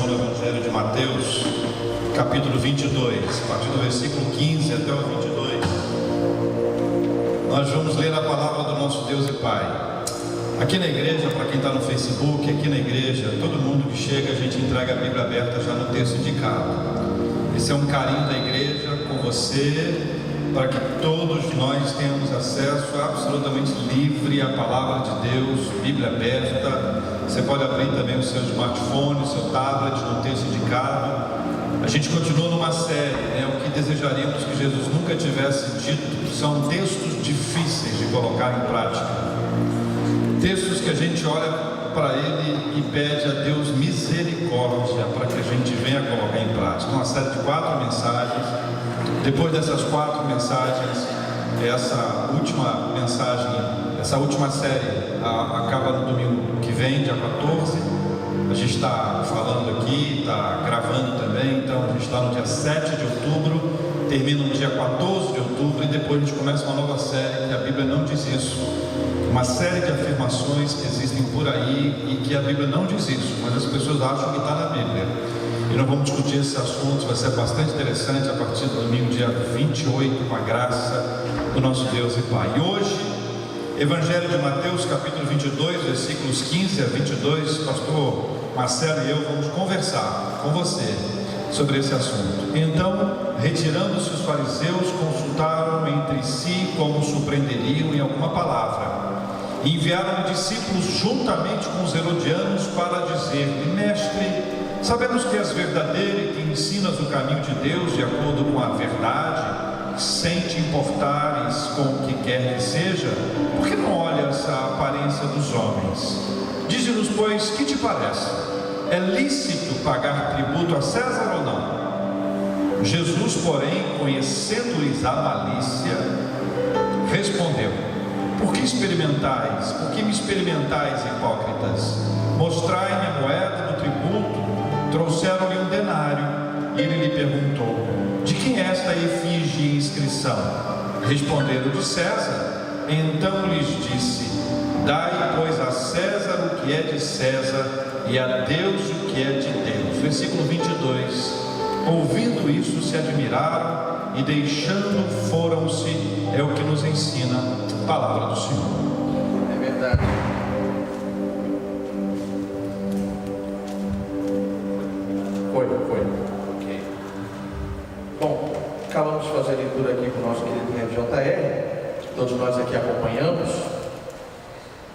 no Evangelho de Mateus, capítulo 22, a partir do versículo 15 até o 22. Nós vamos ler a palavra do nosso Deus e Pai. Aqui na igreja, para quem está no Facebook, aqui na igreja, todo mundo que chega, a gente entrega a Bíblia aberta já no texto indicado. Esse é um carinho da igreja com você, para que todos nós tenhamos acesso absolutamente livre à palavra de Deus, Bíblia aberta. Você pode abrir também o seu smartphone, o seu tablet, no texto indicado. A gente continua numa série, o que desejaríamos que Jesus nunca tivesse dito. São textos difíceis de colocar em prática, textos que a gente olha para ele e pede a Deus misericórdia para que a gente venha colocar em prática. Uma série de 4 mensagens. Depois dessas 4 mensagens, essa última mensagem, essa última série acaba no domingo que vem, dia 14. A gente está falando aqui, está gravando também, então a gente está no dia 7 de outubro, termina no dia 14 de outubro e depois a gente começa uma nova série, que a Bíblia não diz isso. Uma série de afirmações que existem por aí e que a Bíblia não diz isso, mas as pessoas acham que está na Bíblia. E nós vamos discutir esses assuntos, vai ser bastante interessante a partir do domingo, dia 28, com a graça do nosso Deus e Pai. E hoje, Evangelho de Mateus, capítulo 22, versículos 15 a 22, pastor Marcelo e eu vamos conversar com você sobre esse assunto. Então, retirando-se os fariseus, consultaram entre si como surpreenderiam em alguma palavra. E enviaram discípulos juntamente com os herodianos para dizer-lhe: Mestre, sabemos que és verdadeiro e que ensinas o caminho de Deus de acordo com a verdade, sem te importares com o que quer que seja, por que não olhas a aparência dos homens? Dize-nos, pois, que te parece? É lícito pagar tributo a César ou não? Jesus, porém, conhecendo-lhes a malícia, respondeu: Por que me experimentais, hipócritas? Mostrai-me a moeda do tributo. Trouxeram-lhe um denário e ele lhe perguntou: De quem é esta efígie e inscrição? Responderam: De César. Então lhes disse: Dai, pois, a César o que é de César e a Deus o que é de Deus. Versículo 22. Ouvindo isso, se admiraram e deixando foram-se. É o que nos ensina a palavra do Senhor. É verdade. Foi. Ok. Bom, acabamos de fazer a leitura aqui com o nosso querido JR, que todos nós aqui acompanhamos.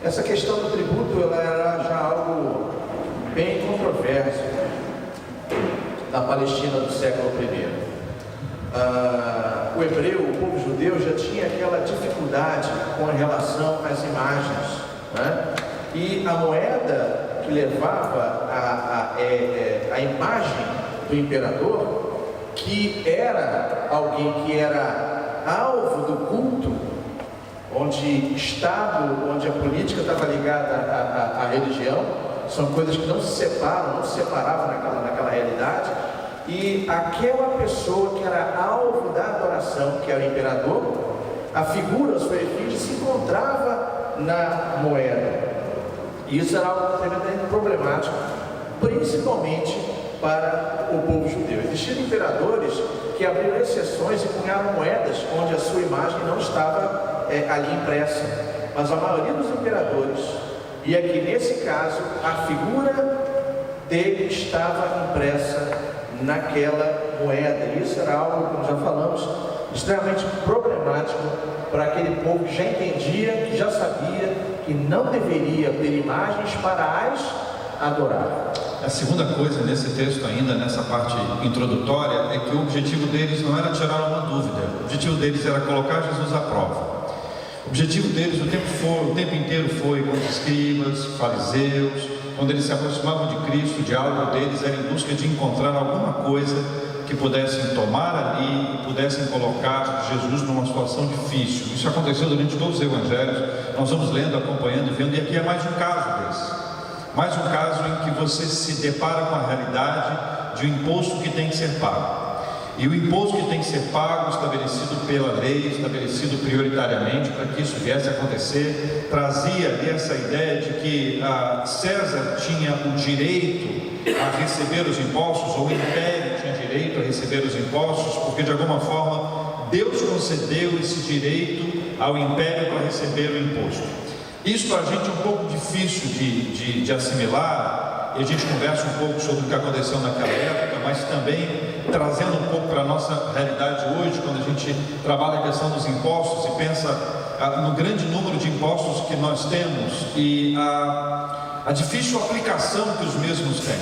Essa questão do tributo, ela era já algo bem controverso na Palestina do século I. O hebreu, o povo judeu, já tinha aquela dificuldade com relação às imagens, né? E a moeda que levava a imagem do imperador, que era alguém que era alvo do culto, onde Estado, onde a política estava ligada à religião, são coisas que não se separam, não se separavam naquela realidade. E aquela pessoa que era alvo da adoração, que era o imperador, a figura, a sua efígie, se encontrava na moeda. E isso era algo tremendamente problemático, principalmente para o povo judeu. Existiam imperadores que abriram exceções e cunharam moedas onde a sua imagem não estava ali impressa. Mas a maioria dos imperadores, e aqui nesse caso, a figura dele estava impressa naquela moeda. E isso era algo, como já falamos, extremamente problemático para aquele povo que já entendia, que já sabia que não deveria ter imagens para as adorar. A segunda coisa nesse texto ainda, nessa parte introdutória, é que o objetivo deles não era tirar uma dúvida. O objetivo deles era colocar Jesus à prova. O objetivo deles o tempo inteiro foi com os escribas, fariseus, quando eles se aproximavam de Cristo, o diálogo deles era em busca de encontrar alguma coisa que pudessem tomar ali e pudessem colocar Jesus numa situação difícil. Isso aconteceu durante todos os evangelhos. Nós vamos lendo, acompanhando e vendo, e aqui é mais um caso desse. Mais um caso em que você se depara com a realidade de um imposto que tem que ser pago. E o imposto que tem que ser pago, estabelecido pela lei, estabelecido prioritariamente para que isso viesse a acontecer, trazia ali essa ideia de que César tinha o direito a receber os impostos, ou o império tinha direito a receber os impostos, porque de alguma forma Deus concedeu esse direito ao império para receber o imposto. Isso para a gente é um pouco difícil de assimilar, e a gente conversa um pouco sobre o que aconteceu naquela época, mas também trazendo um pouco para a nossa realidade hoje, quando a gente trabalha a questão dos impostos e pensa no grande número de impostos que nós temos e a difícil aplicação que os mesmos têm.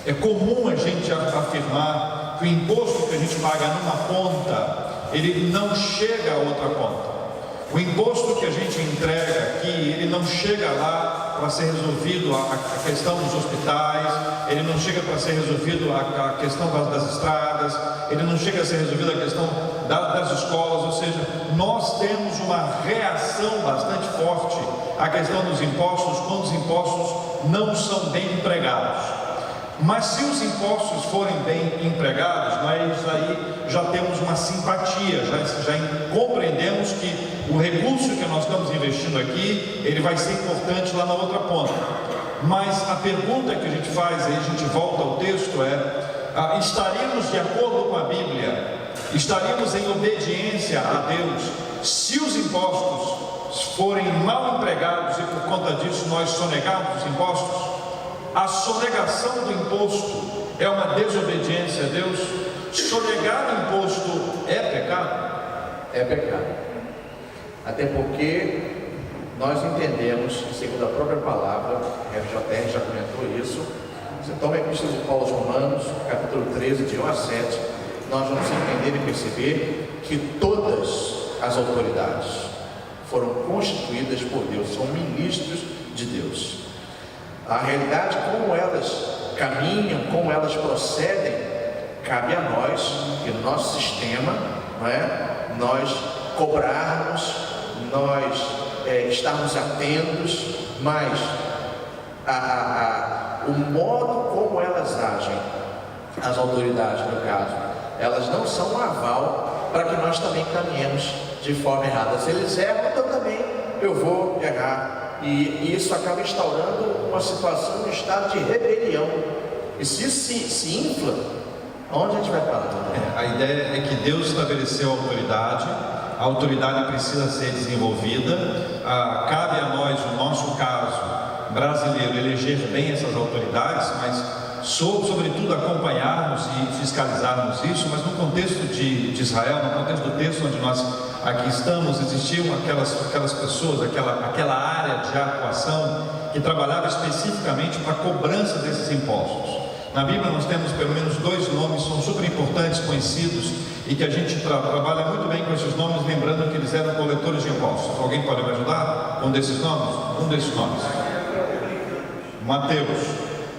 É comum a gente afirmar que o imposto que a gente paga numa ponta, ele não chega a outra ponta. O imposto que a gente entrega aqui, ele não chega lá para ser resolvido a questão dos hospitais, ele não chega para ser resolvido a questão das estradas, ele não chega a ser resolvido a questão das escolas, ou seja, nós temos uma reação bastante forte à questão dos impostos, quando os impostos não são bem empregados. Mas se os impostos forem bem empregados, nós aí já temos uma simpatia, já compreendemos que o recurso que nós estamos investindo aqui, ele vai ser importante lá na outra ponta. Mas a pergunta que a gente faz, aí a gente volta ao texto, estaríamos de acordo com a Bíblia, estaríamos em obediência a Deus, se os impostos forem mal empregados e por conta disso nós sonegarmos os impostos? A sonegação do imposto é uma desobediência a Deus? Sonegar o imposto é pecado? É pecado. Até porque nós entendemos, segundo a própria palavra, FJR já comentou isso. Você toma a Epístola de Paulo aos Romanos, capítulo 13, de 1 a 7, nós vamos entender e perceber que todas as autoridades foram constituídas por Deus, são ministros de Deus. A realidade, como elas caminham, como elas procedem, cabe a nós, que no nosso sistema, nós cobrarmos, nós estarmos atentos, mas o modo como elas agem, as autoridades no caso, elas não são um aval para que nós também caminhemos de forma errada. Se eles erram, então também eu vou errar. E isso acaba instaurando uma situação, um estado de rebelião. E se isso se infla, onde a gente vai parar? A ideia é que Deus estabeleceu a autoridade precisa ser desenvolvida. Cabe a nós, no nosso caso brasileiro, eleger bem essas autoridades, mas sobretudo acompanharmos e fiscalizarmos isso. Mas no contexto de Israel, no contexto do texto onde nós aqui estamos, existiam aquelas pessoas, aquela área de atuação que trabalhava especificamente para a cobrança desses impostos. Na Bíblia nós temos pelo menos 2 nomes, são super importantes, conhecidos, e que a gente trabalha muito bem com esses nomes, lembrando que eles eram coletores de impostos. Alguém pode me ajudar? Um desses nomes? Um desses nomes.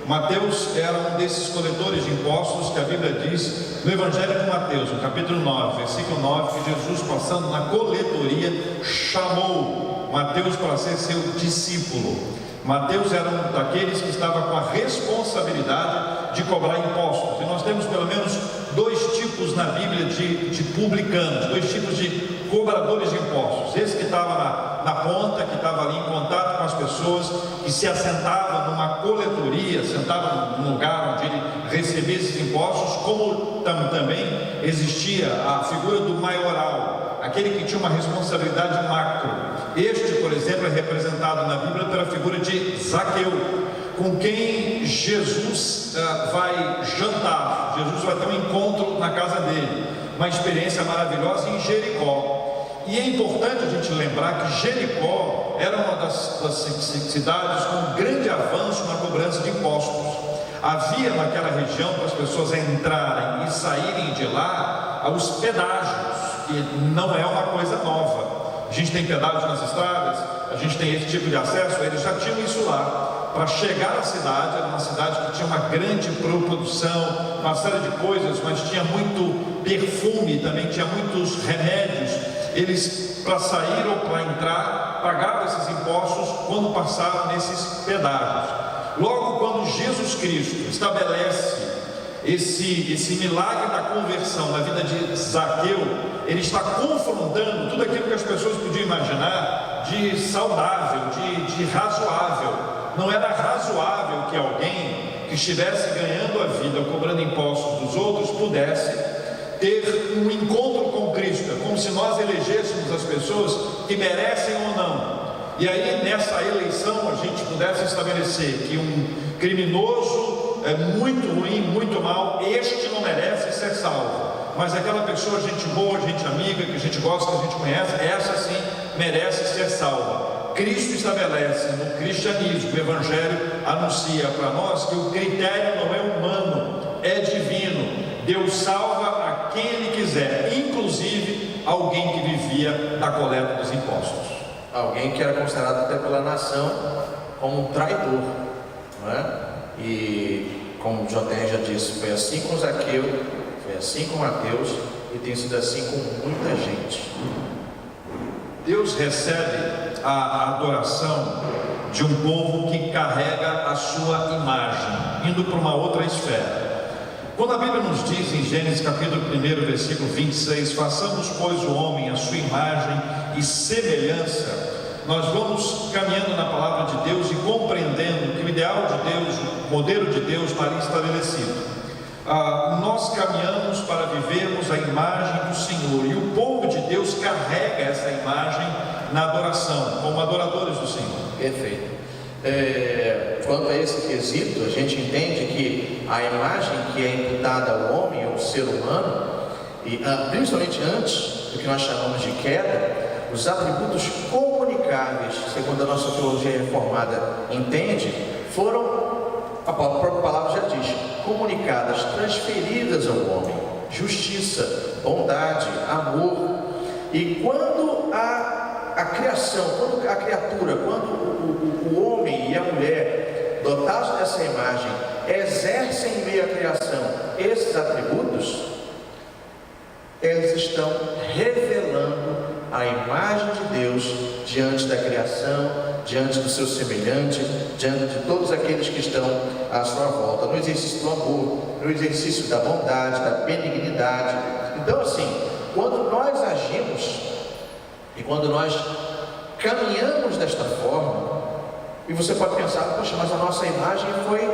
Mateus era um desses coletores de impostos que a Bíblia diz no Evangelho de Mateus, no capítulo 9, versículo 9, que Jesus, passando na coletoria, chamou Mateus para ser seu discípulo. Mateus era um daqueles que estava com a responsabilidade de cobrar impostos. E nós temos pelo menos 2 tipos na Bíblia de publicanos, 2 tipos de cobradores de impostos. Esse que estava na ponta, que estava ali em contato com as pessoas, que se assentava numa coletoria, sentava num lugar onde ele recebia esses impostos, como também existia a figura do maioral, aquele que tinha uma responsabilidade macro. Este, por exemplo, é representado na Bíblia pela figura de Zaqueu, com quem Jesus vai jantar. Jesus vai ter um encontro na casa dele, uma experiência maravilhosa em Jericó. E é importante a gente lembrar que Jericó era uma das cidades com grande avanço na cobrança de impostos. Havia naquela região, para as pessoas entrarem e saírem de lá, os pedágios, que não é uma coisa nova. A gente tem pedágios nas estradas, a gente tem esse tipo de acesso, eles já tinham isso lá. Para chegar à cidade, era uma cidade que tinha uma grande produção, uma série de coisas, mas tinha muito perfume, também tinha muitos remédios. Eles, para sair ou para entrar, pagavam esses impostos quando passavam nesses pedágios. Logo, quando Jesus Cristo estabelece esse milagre da conversão na vida de Zaqueu, ele está confrontando tudo aquilo que as pessoas podiam imaginar de saudável, de razoável. Não era razoável que alguém que estivesse ganhando a vida, cobrando impostos dos outros, pudesse ter um encontro com Cristo. É como se nós elegêssemos as pessoas que merecem ou não. E aí nessa eleição a gente pudesse estabelecer que um criminoso é muito ruim, muito mal, este não merece ser salvo, mas aquela pessoa, gente boa, gente amiga, que a gente gosta, que a gente conhece, essa sim merece ser salva. Cristo estabelece no cristianismo, o Evangelho anuncia para nós que o critério não é humano, é divino. Deus salva a quem Ele quiser, inclusive alguém que vivia da coleta dos impostos. Alguém que era considerado até pela nação como um traidor, não é? E como o JR já disse, foi assim com Zaqueu, foi assim com Mateus e tem sido assim com muita gente. Deus recebe a adoração de um povo que carrega a sua imagem, indo para uma outra esfera. Quando a Bíblia nos diz em Gênesis capítulo 1, versículo 26, façamos pois o homem a sua imagem e semelhança, nós vamos caminhando na palavra de Deus e compreendendo que o ideal de Deus, o modelo de Deus está ali estabelecido. Nós caminhamos para vivermos a imagem do Senhor, e o povo de Deus carrega essa imagem na adoração, como adoradores do Senhor. Perfeito. Quanto a esse quesito, a gente entende que a imagem que é imputada ao homem, ao ser humano, e principalmente antes do que nós chamamos de queda, os atributos comunicáveis, segundo a nossa teologia reformada entende, foram, a própria palavra já diz, comunicadas, transferidas ao homem: justiça, bondade, amor. E quando a criação, quando a criatura, quando o homem e a mulher, dotados dessa imagem, exercem em meio à criação esses atributos, eles estão revelando a imagem de Deus diante da criação, diante do seu semelhante, diante de todos aqueles que estão à sua volta, no exercício do amor, no exercício da bondade, da benignidade. Então assim, quando nós agimos e quando nós caminhamos desta forma, e você pode pensar, poxa, mas a nossa imagem foi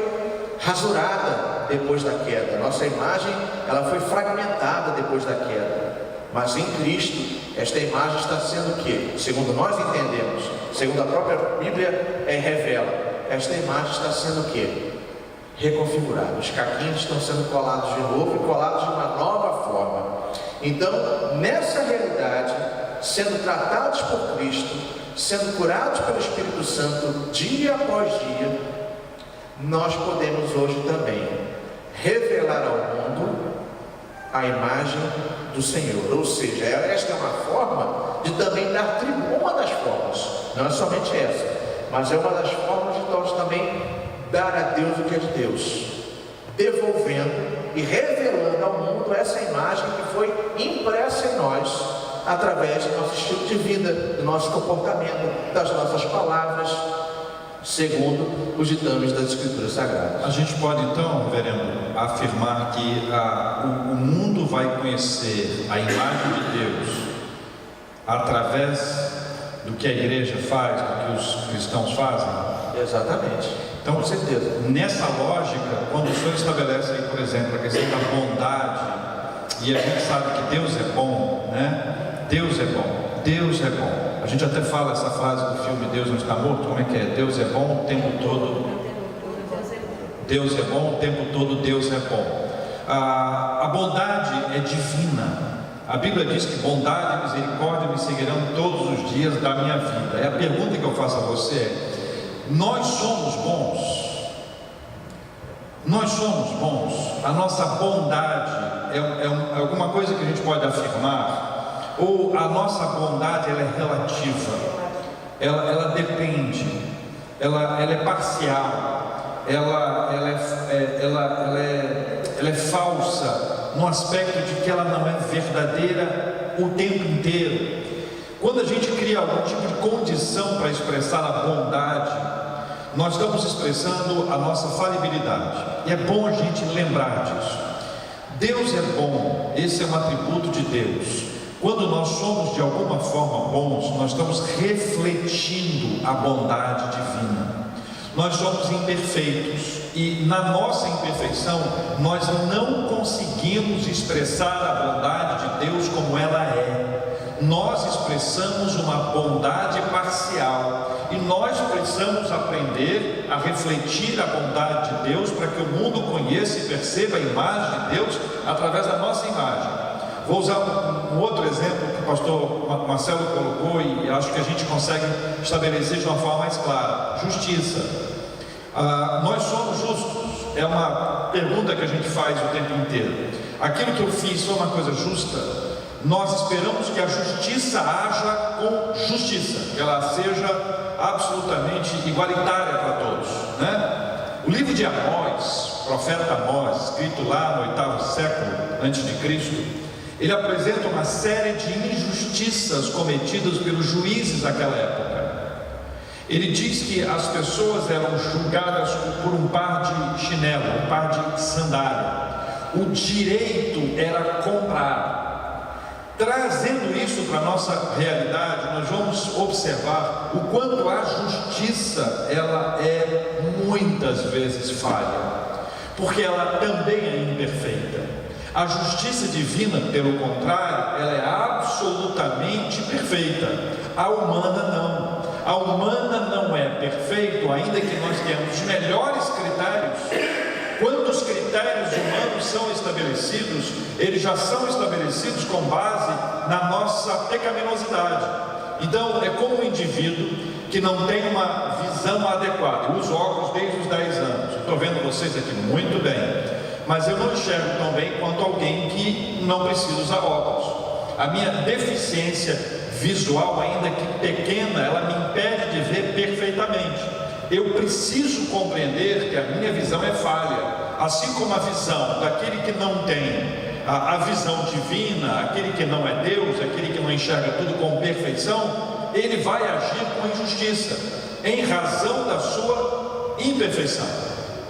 rasurada depois da queda, a nossa imagem ela foi fragmentada depois da queda. Mas em Cristo, esta imagem está sendo o quê? Segundo nós entendemos, segundo a própria Bíblia revela, esta imagem está sendo o quê? Reconfigurada. Os caquinhos estão sendo colados de novo e colados de uma nova forma. Então, nessa realidade, sendo tratados por Cristo, sendo curados pelo Espírito Santo, dia após dia, nós podemos hoje também revelar ao mundo a imagem do Senhor. Ou seja, esta é uma forma de também dar tributo, uma das formas, não é somente essa, mas é uma das formas de nós também dar a Deus o que é de Deus, devolvendo e revelando ao mundo essa imagem que foi impressa em nós através do nosso estilo de vida, do nosso comportamento, das nossas palavras, segundo os ditames das Escrituras Sagradas. A gente pode então, reverendo, afirmar que o mundo vai conhecer a imagem de Deus através do que a igreja faz, do que os cristãos fazem? Exatamente. Então, com certeza. Nessa lógica, quando o Senhor estabelece aí, por exemplo, a questão da bondade, e a gente sabe que Deus é bom, né? Deus é bom, Deus é bom. A gente até fala essa frase do filme Deus Não Está Morto, como é que é? Deus é bom o tempo todo. Deus é bom o tempo todo, Deus é bom. A bondade é divina. A Bíblia diz que bondade e misericórdia me seguirão todos os dias da minha vida. E a pergunta que eu faço a você é: nós somos bons? Nós somos bons? A nossa bondade é alguma coisa que a gente pode afirmar? Ou a nossa bondade ela é relativa? Ela depende, ela é parcial, ela é falsa, no aspecto de que ela não é verdadeira o tempo inteiro. Quando a gente cria algum tipo de condição para expressar a bondade, nós estamos expressando a nossa falibilidade. e é bom a gente lembrar disso. Deus é bom, esse é um atributo de Deus. Quando nós somos de alguma forma bons, nós estamos refletindo a bondade divina. Nós somos imperfeitos e na nossa imperfeição nós não conseguimos expressar a bondade de Deus como ela é. Nós expressamos uma bondade parcial e nós precisamos aprender a refletir a bondade de Deus para que o mundo conheça e perceba a imagem de Deus através da nossa imagem. Vou usar um outro exemplo que o pastor Marcelo colocou e acho que a gente consegue estabelecer de uma forma mais clara: justiça. Nós somos justos? É uma pergunta que a gente faz o tempo inteiro. Aquilo que eu fiz foi uma coisa justa? Nós esperamos que a justiça haja com justiça, que ela seja absolutamente igualitária para todos, né? O livro de Amós, profeta Amós, escrito lá no 8º século antes de Cristo, ele apresenta uma série de injustiças cometidas pelos juízes daquela época. Ele diz que as pessoas eram julgadas por um par de chinelo, um par de sandália. O direito era comprado. Trazendo isso para a nossa realidade, nós vamos observar o quanto a justiça ela é muitas vezes falha, porque ela também é imperfeita. A justiça divina, pelo contrário, ela é absolutamente perfeita. A humana não. A humana não é perfeita, ainda que nós tenhamos os melhores critérios. Quando os critérios humanos são estabelecidos, eles já são estabelecidos com base na nossa pecaminosidade. Então, é como um indivíduo que não tem uma visão adequada. Eu uso óculos desde os 10 anos. Estou vendo vocês aqui muito bem, mas eu não enxergo tão bem quanto alguém que não precisa usar óculos. A minha deficiência visual, ainda que pequena, ela me impede de ver perfeitamente. Eu preciso compreender que a minha visão é falha, assim como a visão daquele que não tem a visão divina, aquele que não é Deus, aquele que não enxerga tudo com perfeição, ele vai agir com injustiça, em razão da sua imperfeição.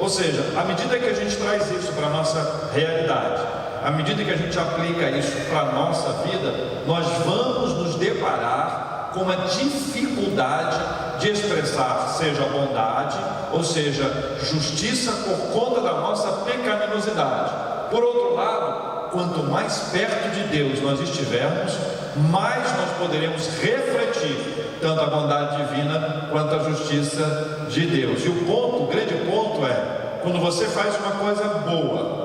Ou seja, à medida que a gente traz isso para a nossa realidade, à medida que a gente aplica isso para a nossa vida, nós vamos nos deparar com uma dificuldade de expressar, seja bondade, ou seja, justiça por conta da nossa pecaminosidade. Por outro lado, quanto mais perto de Deus nós estivermos, mais nós poderemos refletir tanto a bondade divina quanto a justiça de Deus. E o grande ponto é, quando você faz uma coisa boa,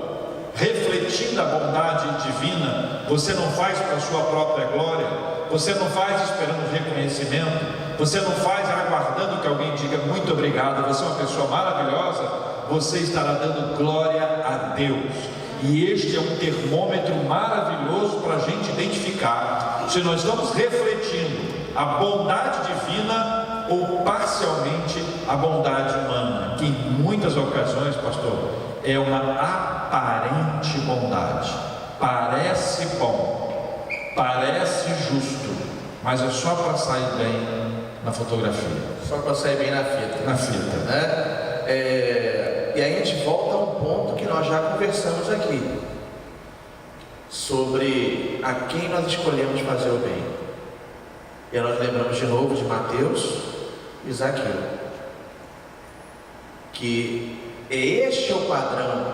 refletindo a bondade divina, você não faz para a sua própria glória, você não faz esperando reconhecimento, você não faz aguardando que alguém diga muito obrigado, você é uma pessoa maravilhosa, você estará dando glória a Deus. E este é um termômetro maravilhoso para a gente identificar se nós estamos refletindo a bondade divina ou parcialmente a bondade humana, que em muitas ocasiões, pastor, é uma aparente bondade. Parece bom, parece justo, mas é só para sair bem na fotografia. Só para sair bem na fita. Na fita. Né? E aí a gente volta a um ponto que nós já conversamos aqui, sobre a quem nós escolhemos fazer o bem. E aí nós lembramos de novo de Mateus e Zaqueu, que este é o padrão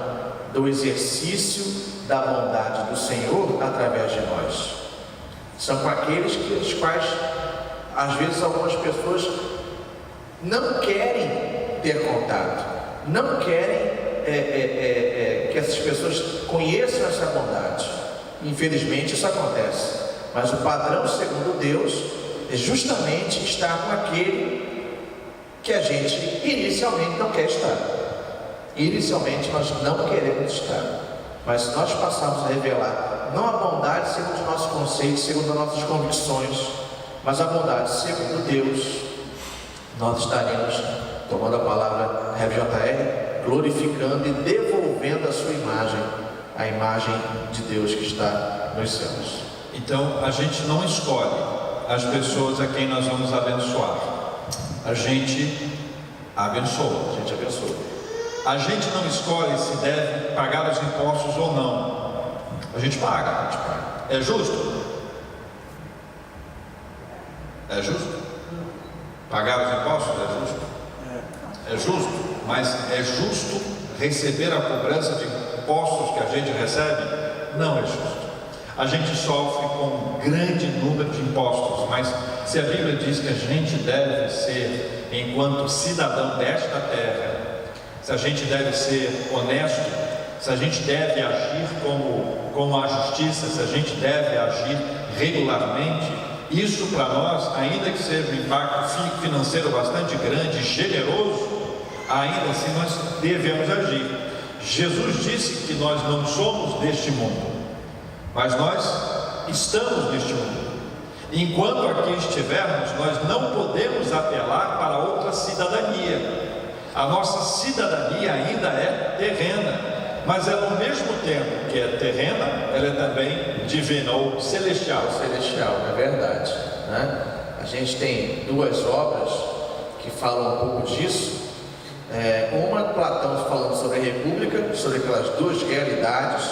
do exercício da bondade do Senhor através de nós. São com aqueles os quais às vezes algumas pessoas não querem ter contato, não querem que essas pessoas conheçam essa bondade. Infelizmente isso acontece, mas o padrão segundo Deus é justamente estar com aquele que a gente inicialmente não quer estar. Inicialmente nós não queremos estar, mas se nós passarmos a revelar não a bondade segundo os nossos conceitos, segundo as nossas convicções, mas a bondade segundo Deus, nós estaremos, tomando a palavra Rev JR, glorificando e devolvendo a sua imagem, a imagem de Deus que está nos céus. Então a gente não escolhe as pessoas a quem nós vamos abençoar, a gente abençoa. A gente abençoa. A gente não escolhe se deve pagar os impostos ou não. A gente paga. É justo? É justo? Pagar os impostos é justo? É justo, mas é justo receber a cobrança de impostos que a gente recebe? Não é justo. A gente sofre com um grande número de impostos, mas se a Bíblia diz que a gente deve ser, enquanto cidadão desta terra, se a gente deve ser honesto, se a gente deve agir como a justiça, se a gente deve agir regularmente, isso para nós, ainda que seja um impacto financeiro bastante grande, generoso, ainda assim nós devemos agir. Jesus disse que nós não somos deste mundo, mas nós estamos neste mundo. Enquanto aqui estivermos, nós não podemos apelar para outra cidadania. A nossa cidadania ainda é terrena, mas ela, ao mesmo tempo que é terrena, ela é também divina ou celestial. Celestial, é verdade, né? A gente tem duas obras que falam um pouco disso. Uma, Platão falando sobre a República, sobre aquelas duas realidades,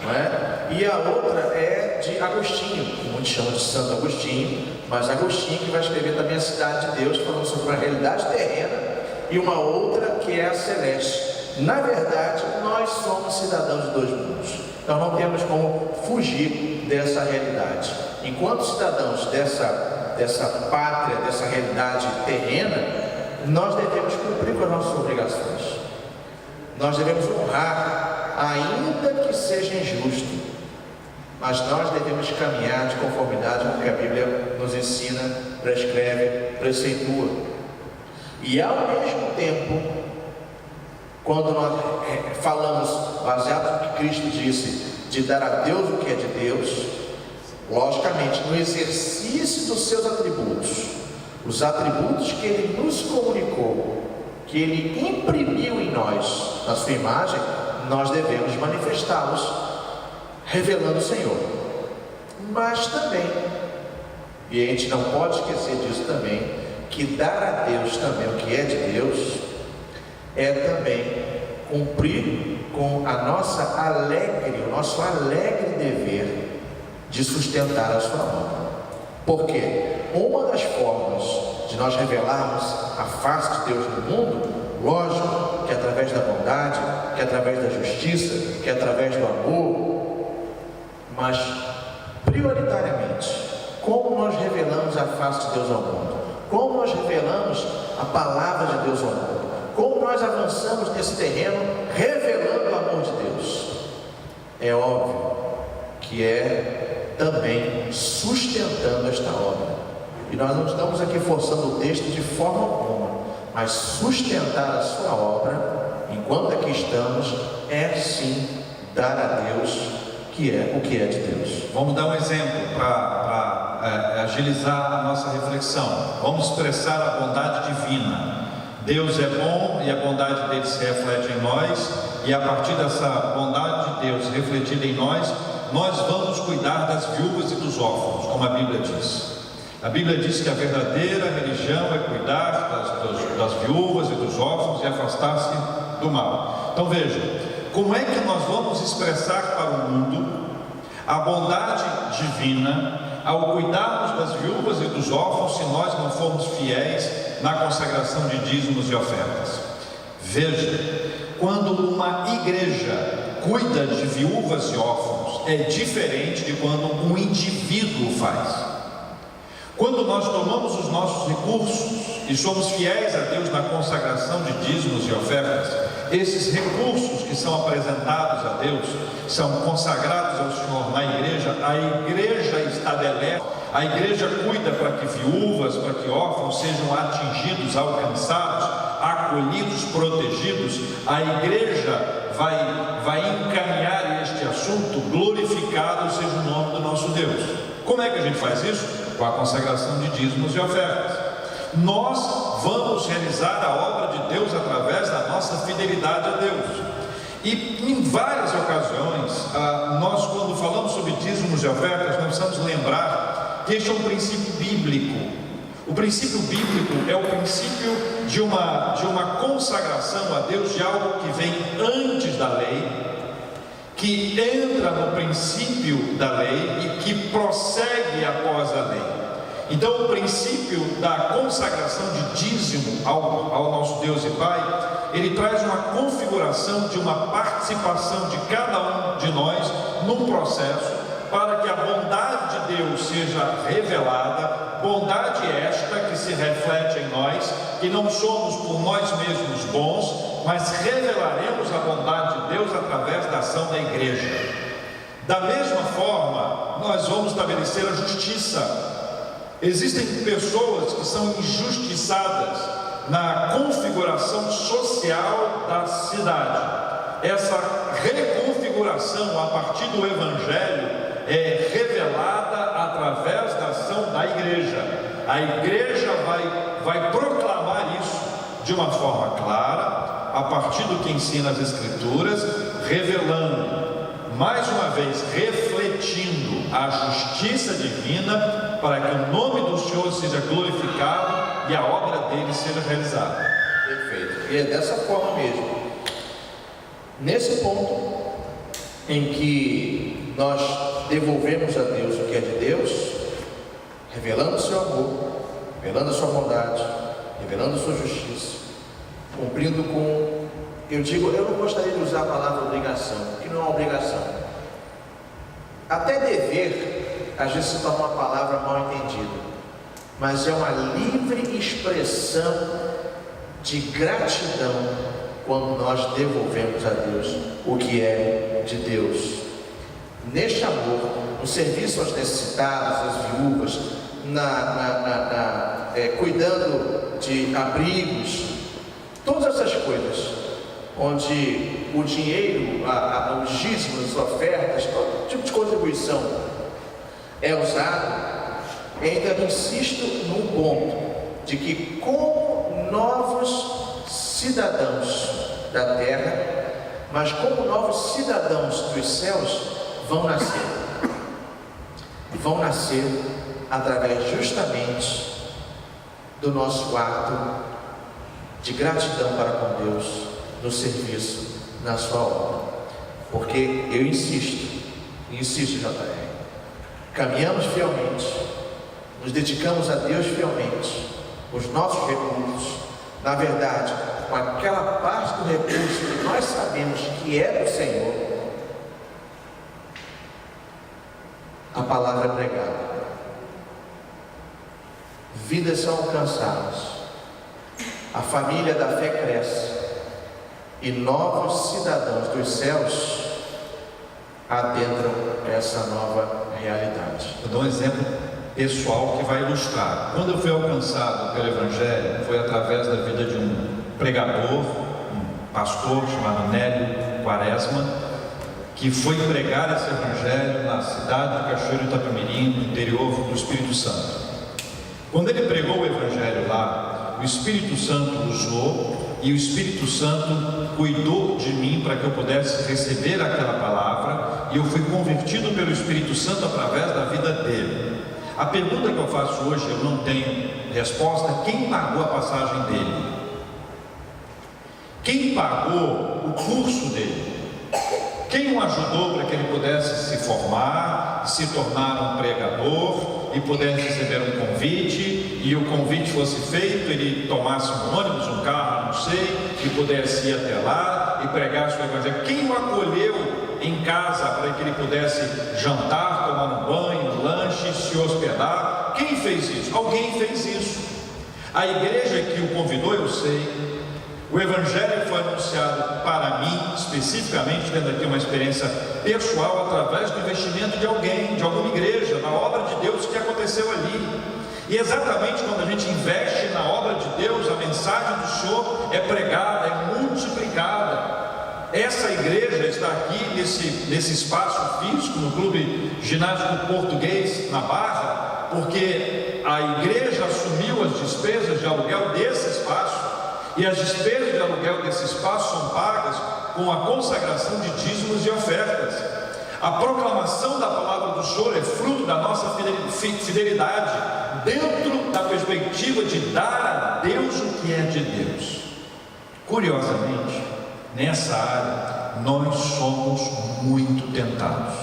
não é? E a outra é de Agostinho, que muitos chamam de Santo Agostinho, mas Agostinho que vai escrever também a Cidade de Deus, falando sobre uma realidade terrena e uma outra que é a celeste. Na verdade, nós somos cidadãos de dois mundos, então não temos como fugir dessa realidade. Enquanto cidadãos dessa pátria, dessa realidade terrena, nós devemos cumprir com as nossas obrigações, nós devemos honrar, ainda que seja injusto, mas nós devemos caminhar de conformidade com o que a Bíblia nos ensina, prescreve, preceitua. E ao mesmo tempo, quando nós falamos, baseado no que Cristo disse, de dar a Deus o que é de Deus, logicamente, no exercício dos seus atributos, os atributos que Ele nos comunicou, que Ele imprimiu em nós, na sua imagem, nós devemos manifestá-los, revelando o Senhor. Mas também, e a gente não pode esquecer disso também, que dar a Deus também o que é de Deus, é também cumprir com o nosso alegre dever de sustentar a sua obra. Porque uma das formas de nós revelarmos a face de Deus no mundo, lógico que é através da bondade, que é através da justiça, que é através do amor, mas prioritariamente, como nós revelamos a face de Deus ao mundo, como nós revelamos a palavra de Deus ao mundo, como nós avançamos nesse terreno revelando o amor de Deus, é óbvio que é também sustentando esta obra. E nós não estamos aqui forçando o texto de forma alguma, mas sustentar a sua obra, enquanto aqui estamos, é sim dar a Deus que é o que é de Deus. Vamos dar um exemplo para agilizar a nossa reflexão. Vamos expressar a bondade divina. Deus é bom e a bondade dele se reflete em nós, e a partir dessa bondade de Deus refletida em nós vamos cuidar das viúvas e dos órfãos, como a Bíblia diz. A Bíblia diz que a verdadeira religião é cuidar das viúvas e dos órfãos e afastar-se do mal. Então veja, como é que nós vamos expressar para o mundo a bondade divina ao cuidarmos das viúvas e dos órfãos, se nós não formos fiéis na consagração de dízimos e ofertas? Veja, quando uma igreja cuida de viúvas e órfãos, é diferente de quando um indivíduo faz. Quando nós tomamos os nossos recursos e somos fiéis a Deus na consagração de dízimos e ofertas, esses recursos que são apresentados a Deus, são consagrados ao Senhor na igreja, a igreja estabelece, a igreja cuida para que viúvas, para que órfãos sejam atingidos, alcançados, acolhidos, protegidos. A igreja vai encaminhar este assunto, glorificado seja o nome do nosso Deus. Como é que a gente faz isso? Com a consagração de dízimos e ofertas. Nós vamos realizar a obra de Deus através da nossa fidelidade a Deus. E em várias ocasiões, nós, quando falamos sobre dízimos e ofertas, nós precisamos lembrar que este é um princípio bíblico. O princípio bíblico é o princípio de uma consagração a Deus de algo que vem antes da lei, que entra no princípio da lei e que prossegue após a lei. Então, o princípio da consagração de dízimo ao nosso Deus e Pai, ele traz uma configuração de uma participação de cada um de nós num processo para que a bondade de Deus seja revelada, bondade esta que se reflete em nós, que não somos por nós mesmos bons, mas revelaremos a bondade de Deus através da ação da igreja. Da mesma forma, nós vamos estabelecer a justiça. Existem pessoas que são injustiçadas na configuração social da cidade. Essa reconfiguração a partir do Evangelho é revelada através da ação da igreja. A igreja vai proclamar isso de uma forma clara, a partir do que ensina as Escrituras, revelando, mais uma vez, refletindo a justiça divina, para que o nome do Senhor seja glorificado e a obra dele seja realizada. Perfeito. E é dessa forma mesmo. Nesse ponto em que nós devolvemos a Deus o que é de Deus, revelando o seu amor, revelando a sua bondade, revelando a sua justiça, cumprindo com, eu não gostaria de usar a palavra obrigação, porque não é uma obrigação. Até dever, às vezes se torna uma palavra mal entendida, mas é uma livre expressão de gratidão quando nós devolvemos a Deus o que é de Deus. Neste amor, no serviço aos necessitados, às viúvas, cuidando de abrigos, todas essas coisas, onde o dinheiro, os dízimos, as ofertas, todo tipo de contribuição é usado, ainda insisto num ponto, de que como novos cidadãos da terra, mas como novos cidadãos dos céus, vão nascer através justamente do nosso ato de gratidão para com Deus no serviço, na sua obra. Porque eu insisto, JR, caminhamos fielmente, nos dedicamos a Deus fielmente, os nossos recursos, na verdade, com aquela parte do recurso que nós sabemos que é do Senhor, a palavra é pregada, vidas são alcançadas, a família da fé cresce e novos cidadãos dos céus adentram essa nova realidade. Eu dou um exemplo pessoal que vai ilustrar. Quando eu fui alcançado pelo Evangelho, foi através da vida de um pregador, um pastor chamado Nélio Quaresma, que foi pregar esse Evangelho na cidade de Cachoeiro Itapemirim, no interior do Espírito Santo. Quando ele pregou o Evangelho lá, o Espírito Santo usou, e o Espírito Santo cuidou de mim para que eu pudesse receber aquela palavra, e eu fui convertido pelo Espírito Santo através da vida dele. A pergunta que eu faço hoje, eu não tenho resposta: quem pagou a passagem dele? Quem pagou o curso dele? Quem o ajudou para que ele pudesse se formar, se tornar um pregador e pudesse receber um convite, e o convite fosse feito, ele tomasse um ônibus, um carro, não sei, e pudesse ir até lá e pregasse o Evangelho? Quem o acolheu em casa para que ele pudesse jantar, tomar um banho, um lanche, se hospedar? Quem fez isso? Alguém fez isso. A igreja que o convidou, eu sei. O Evangelho foi anunciado para mim, especificamente, tendo aqui uma experiência pessoal, através do investimento de alguém, de alguma igreja, na obra de Deus que aconteceu ali. E exatamente quando a gente investe na obra de Deus, a mensagem do Senhor é pregada, é multiplicada. Essa igreja está aqui nesse espaço físico, no Clube Ginásio Português, na Barra, porque a igreja assumiu as despesas de aluguel desse espaço. E as despesas de aluguel desse espaço são pagas com a consagração de dízimos e ofertas. A proclamação da palavra do Senhor é fruto da nossa fidelidade dentro da perspectiva de dar a Deus o que é de Deus. Curiosamente, nessa área nós somos muito tentados.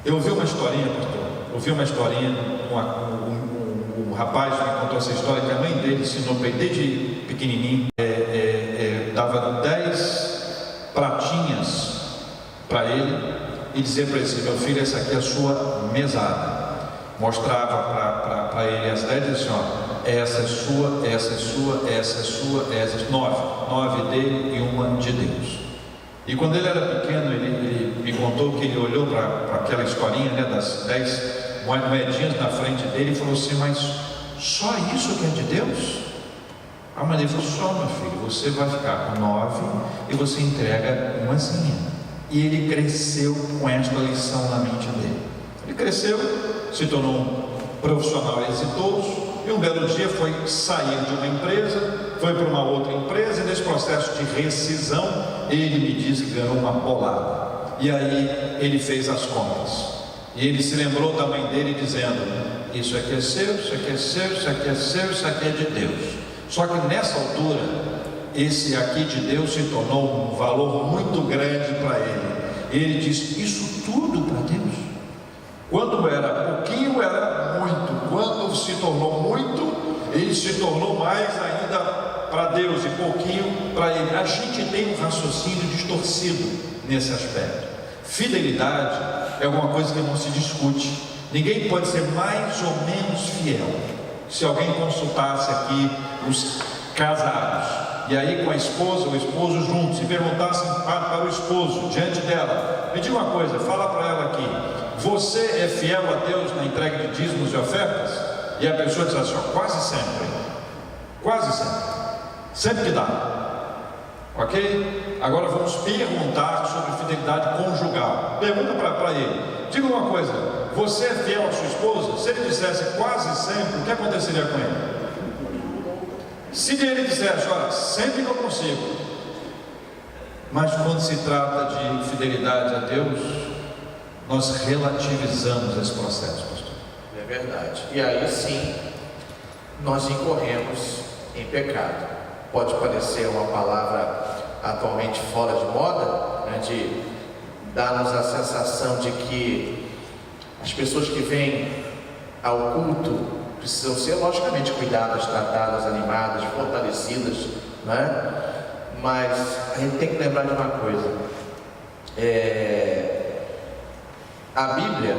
Eu ouvi uma historinha, pastor. Um rapaz me contou essa história que a mãe dele ensinou para ele desde pequenininho. Dava 10 pratinhas para ele e dizia para ele assim: meu filho, essa aqui é a sua mesada. Mostrava para ele as 10 e dizia assim: ó, essa é sua, essa é sua, essa é sua, essa é 9 dele e uma de Deus. E quando ele era pequeno, ele me contou que ele olhou para aquela historinha, né, das 10 moedinhas na frente dele e falou assim: mas só isso que é de Deus? A mãe dele falou: só, meu filho, você vai ficar com 9 e você entrega umazinha. E ele cresceu com esta lição na mente dele. Ele cresceu, se tornou um profissional exitoso, e um belo dia foi sair de uma empresa, foi para uma outra empresa, e nesse processo de rescisão, ele me disse que ganhou uma bolada. E aí ele fez as contas, e ele se lembrou da mãe dele dizendo: isso aqui é seu, isso aqui é seu, isso aqui é seu, isso aqui é de Deus. Só que nessa altura, esse aqui de Deus se tornou um valor muito grande para ele. Ele disse: isso tudo para Deus? Quando era pouquinho, era muito. Quando se tornou muito, ele se tornou mais ainda para Deus e pouquinho para ele. A gente tem um raciocínio distorcido nesse aspecto. Fidelidade é alguma coisa que não se discute. Ninguém pode ser mais ou menos fiel. Se alguém consultasse aqui os casados, e aí com a esposa, o esposo juntos, e perguntassem para o esposo, diante dela: me diga uma coisa, fala para ela aqui, você é fiel a Deus na entrega de dízimos e ofertas? E a pessoa diz assim: ó, quase sempre, sempre que dá. Ok? Agora vamos perguntar sobre fidelidade conjugal. Pergunta para ele: diga uma coisa, você é fiel à sua esposa? Se ele dissesse quase sempre, o que aconteceria com ele? Se ele dissesse: olha, sempre que eu consigo. Mas quando se trata de fidelidade a Deus, nós relativizamos esse processo, pastor. É verdade. E aí sim, nós incorremos em pecado. Pode parecer uma palavra atualmente fora de moda, né, de dar-nos a sensação de que as pessoas que vêm ao culto precisam ser logicamente cuidadas, tratadas, animadas, fortalecidas, né? Mas a gente tem que lembrar de uma coisa: a Bíblia,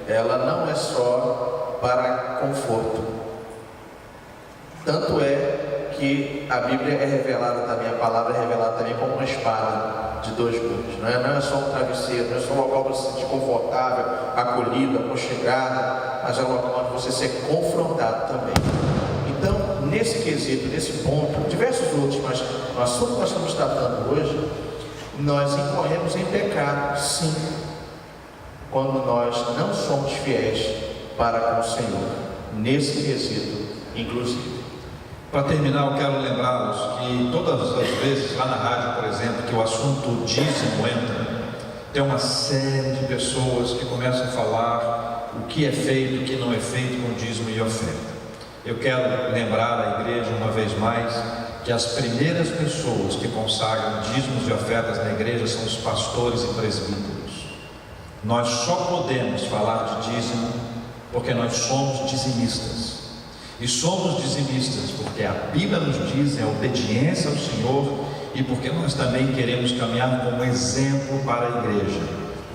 ela não é só para conforto. Tanto é que a Bíblia é revelada também, a palavra é revelada também como uma espada de 2 gumes. Não é só um travesseiro, não é só um local para se sentir confortável, acolhido, aconchegado, mas é um local para você ser confrontado também. Então, nesse quesito, nesse ponto, diversos outros, mas no assunto que nós estamos tratando hoje, nós incorremos em pecado, sim, quando nós não somos fiéis para com o Senhor, nesse quesito, inclusive. Para terminar, eu quero lembrá-los que todas as vezes, lá na rádio, por exemplo, que o assunto dízimo entra, tem uma série de pessoas que começam a falar o que é feito, o que não é feito com dízimo e oferta. Eu quero lembrar à igreja uma vez mais que as primeiras pessoas que consagram dízimos e ofertas na igreja são os pastores e presbíteros. Nós só podemos falar de dízimo porque nós somos dizimistas. E somos dizimistas porque a Bíblia nos diz a obediência ao Senhor e porque nós também queremos caminhar como exemplo para a igreja.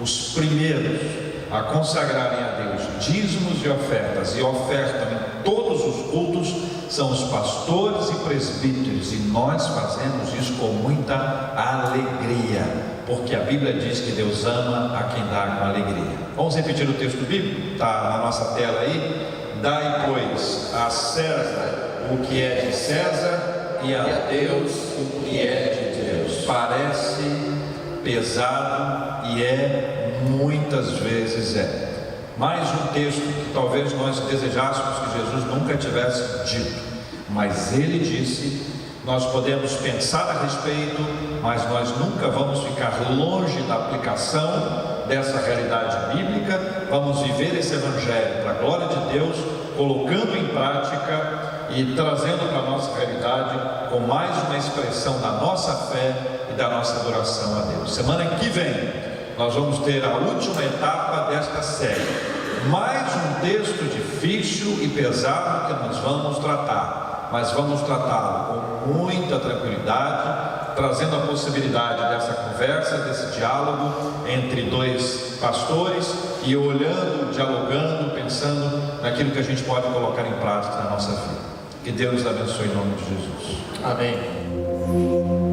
Os primeiros a consagrarem a Deus dízimos e ofertas e ofertam em todos os cultos são os pastores e presbíteros, e nós fazemos isso com muita alegria, porque a Bíblia diz que Deus ama a quem dá com alegria. Vamos repetir o texto bíblico? Está na nossa tela aí. Dai, pois, a César o que é de César e a Deus o que é de Deus. Parece pesado e muitas vezes mais um texto que talvez nós desejássemos que Jesus nunca tivesse dito, mas ele disse nós podemos pensar a respeito, mas nós nunca vamos ficar longe da aplicação dessa realidade bíblica. Vamos viver esse Evangelho para a glória de Deus, colocando em prática e trazendo para a nossa realidade com mais uma expressão da nossa fé e da nossa adoração a Deus. Semana que vem nós vamos ter a última etapa desta série, mais um texto difícil e pesado que nós vamos tratar, mas vamos tratá-lo com muita tranquilidade, trazendo a possibilidade dessa conversa, desse diálogo entre dois pastores e olhando, dialogando, pensando naquilo que a gente pode colocar em prática na nossa vida. Que Deus nos abençoe em nome de Jesus. Amém.